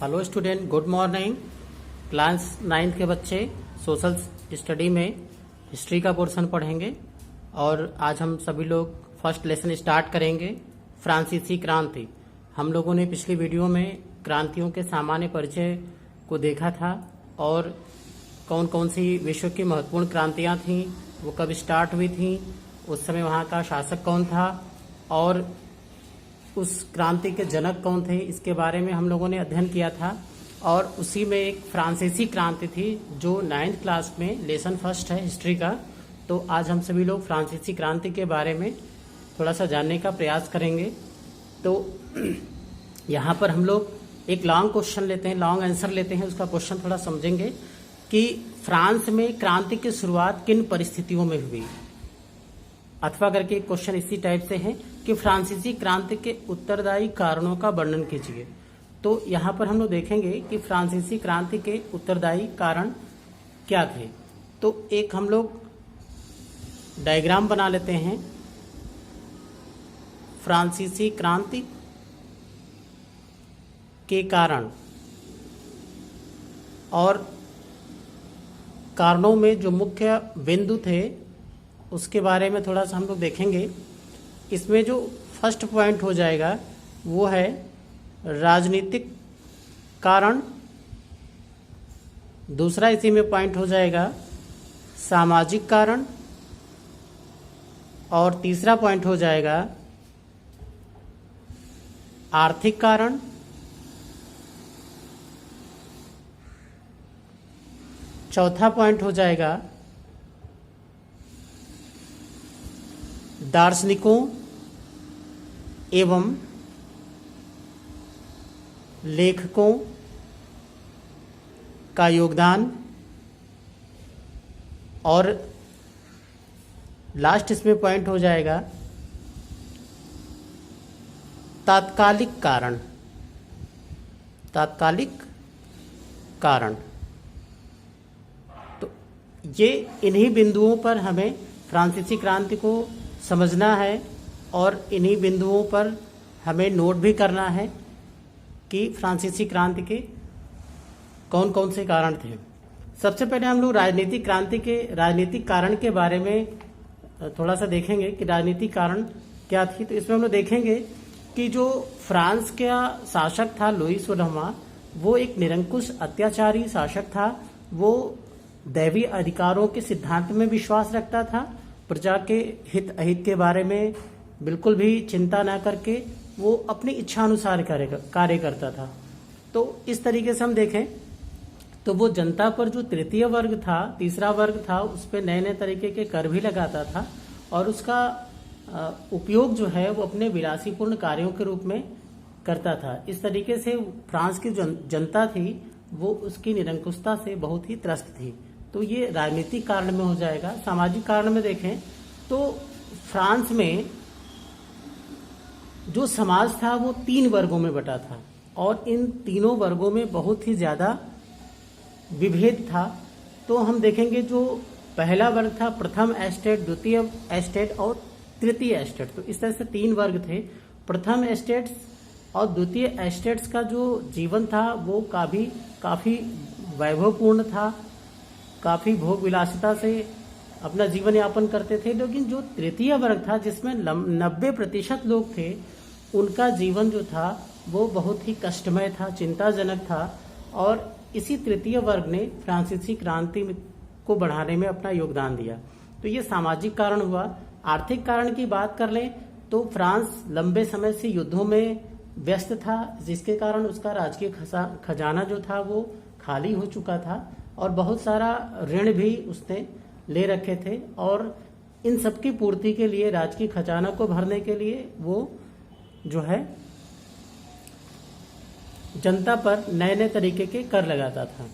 Hello student, good morning. Class 9th के बच्चे social study में हिस्ट्री का पोर्शन पढ़ेंगे और आज हम सभी लोग फर्स्ट लेसन स्टार्ट करेंगे। फ्रांसीसी क्रांति। हम लोगों ने पिछली वीडियो में क्रांतियों के सामान्य परिचय को देखा था और कौन कौन सी विश्व की महत्वपूर्ण क्रांतियां थीं, वो कब स्टार्ट हुई थीं, उस समय वहाँ का शासक कौन था और उस क्रांति के जनक कौन थे, इसके बारे में हम लोगों ने अध्ययन किया था। और उसी में एक फ्रांसीसी क्रांति थी जो 9th क्लास में लेसन फर्स्ट है हिस्ट्री का। तो आज हम सभी लोग फ्रांसीसी क्रांति के बारे में थोड़ा सा जानने का प्रयास करेंगे। तो यहाँ पर हम लोग एक लॉन्ग क्वेश्चन लेते हैं, लॉन्ग आंसर लेते हैं, उसका क्वेश्चन थोड़ा समझेंगे कि फ्रांस में क्रांति की शुरुआत किन परिस्थितियों में हुई, अथवा करके क्वेश्चन इसी टाइप से है कि फ्रांसीसी क्रांति के उत्तरदायी कारणों का वर्णन कीजिए। तो यहाँ पर हम लोग देखेंगे कि फ्रांसीसी क्रांति के उत्तरदायी कारण क्या थे। तो एक हम लोग डायग्राम बना लेते हैं। फ्रांसीसी क्रांति के कारण और कारणों में जो मुख्य बिंदु थे उसके बारे में थोड़ा सा हम लोग देखेंगे। इसमें जो फर्स्ट पॉइंट हो जाएगा वो है राजनीतिक कारण, दूसरा इसी में पॉइंट हो जाएगा सामाजिक कारण और तीसरा पॉइंट हो जाएगा आर्थिक कारण, चौथा पॉइंट हो जाएगा दार्शनिकों एवं लेखकों का योगदान और लास्ट इसमें पॉइंट हो जाएगा तात्कालिक कारण। तात्कालिक कारण। तो ये इन्हीं बिंदुओं पर हमें फ्रांसीसी क्रांति को समझना है और इन्हीं बिंदुओं पर हमें नोट भी करना है कि फ्रांसीसी क्रांति के कौन कौन से कारण थे। सबसे पहले हम लोग राजनीतिक क्रांति के राजनीतिक कारण के बारे में थोड़ा सा देखेंगे कि राजनीतिक कारण क्या थी। तो इसमें हम लोग देखेंगे कि जो फ्रांस का शासक था लुई 16वां, वो एक निरंकुश अत्याचारी शासक था। वो दैवीय अधिकारों के सिद्धांत में विश्वास रखता था, प्रजा के हित अहित के बारे में बिल्कुल भी चिंता न करके वो अपनी इच्छा अनुसार कार्य करता था। तो इस तरीके से हम देखें तो वो जनता पर जो तृतीय वर्ग था, तीसरा वर्ग था, उस पर नए नए तरीके के कर भी लगाता था और उसका उपयोग जो है वो अपने विलासीपूर्ण कार्यों के रूप में करता था। इस तरीके से फ्रांस की जनता थी वो उसकी निरंकुशता से बहुत ही त्रस्त थी। तो ये राजनीतिक कारण में हो जाएगा। सामाजिक कारण में देखें तो फ्रांस में जो समाज था वो 3 वर्गों में बटा था और इन तीनों वर्गों में बहुत ही ज्यादा विभेद था। तो हम देखेंगे जो पहला वर्ग था, प्रथम एस्टेट, द्वितीय एस्टेट और तृतीय एस्टेट। तो इस तरह से 3 वर्ग थे। प्रथम एस्टेट्स और द्वितीय एस्टेट्स का जो जीवन था वो काफी वैभवपूर्ण था, काफी भोग विलासिता से अपना जीवन यापन करते थे। लेकिन जो तृतीय वर्ग था जिसमें 90% लोग थे, उनका जीवन जो था वो बहुत ही कष्टमय था, चिंताजनक था। और इसी तृतीय वर्ग ने फ्रांसीसी क्रांति को बढ़ाने में अपना योगदान दिया। तो ये सामाजिक कारण हुआ। आर्थिक कारण की बात कर लें तो फ्रांस लंबे समय से युद्धों में व्यस्त था, जिसके कारण उसका राजकीय खजाना जो था वो खाली हो चुका था और बहुत सारा ऋण भी उसने ले रखे थे। और इन सबकी पूर्ति के लिए, राजकीय खजाना को भरने के लिए वो जो है जनता पर नए नए तरीके के कर लगाता था।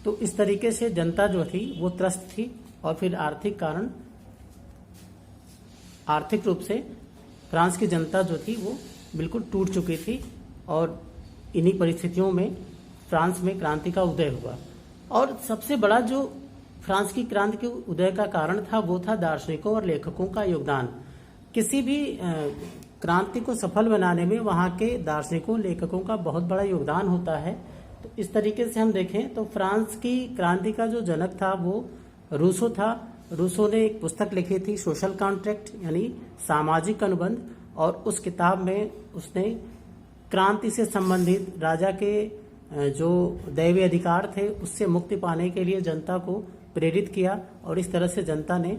तो इस तरीके से जनता जो थी वो त्रस्त थी और फिर आर्थिक कारण, आर्थिक रूप से फ्रांस की जनता जो थी वो बिल्कुल टूट चुकी थी और इन्हीं परिस्थितियों में फ्रांस में क्रांति का उदय हुआ। और सबसे बड़ा जो फ्रांस की क्रांति के उदय का कारण था वो था दार्शनिकों और लेखकों का योगदान। किसी भी क्रांति को सफल बनाने में वहाँ के दार्शनिकों लेखकों का बहुत बड़ा योगदान होता है। तो इस तरीके से हम देखें तो फ्रांस की क्रांति का जो जनक था वो रूसो था। रूसो ने एक पुस्तक लिखी थी सोशल कॉन्ट्रैक्ट यानी सामाजिक अनुबंध, और उस किताब में उसने क्रांति से संबंधित राजा के जो दैवीय अधिकार थे उससे मुक्ति पाने के लिए जनता को प्रेरित किया, और इस तरह से जनता ने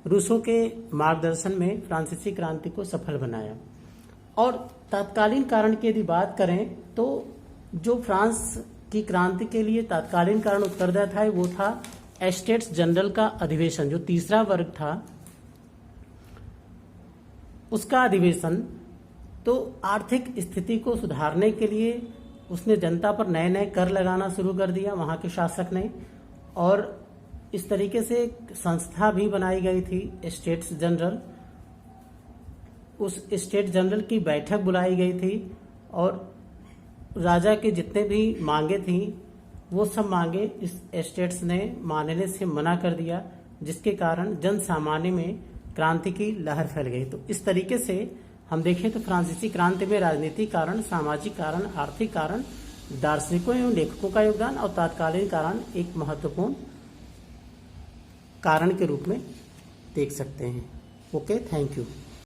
रूसो के मार्गदर्शन में फ्रांसीसी क्रांति को सफल बनाया। और तत्कालीन कारण की यदि बात करें तो जो फ्रांस की क्रांति के लिए तत्कालीन कारण उत्तरदायी था वो था एस्टेट्स जनरल का अधिवेशन, जो तीसरा वर्ग था उसका अधिवेशन। तो आर्थिक स्थिति को सुधारने के लिए उसने जनता पर नए नए कर लगाना शुरू कर दिया वहां के शासक ने, और इस तरीके से एक संस्था भी बनाई गई थी स्टेट्स जनरल। उस स्टेट जनरल की बैठक बुलाई गई थी और राजा के जितने भी मांगे थी वो सब मांगे इस स्टेट्स ने मानने से मना कर दिया, जिसके कारण जन सामान्य में क्रांति की लहर फैल गई। तो इस तरीके से हम देखें तो फ्रांसीसी क्रांति में राजनीतिक कारण, सामाजिक कारण, आर्थिक कारण, दार्शनिकों एवं लेखकों का योगदान और तत्कालीन कारण एक महत्वपूर्ण कारण के रूप में देख सकते हैं। Okay, thank you.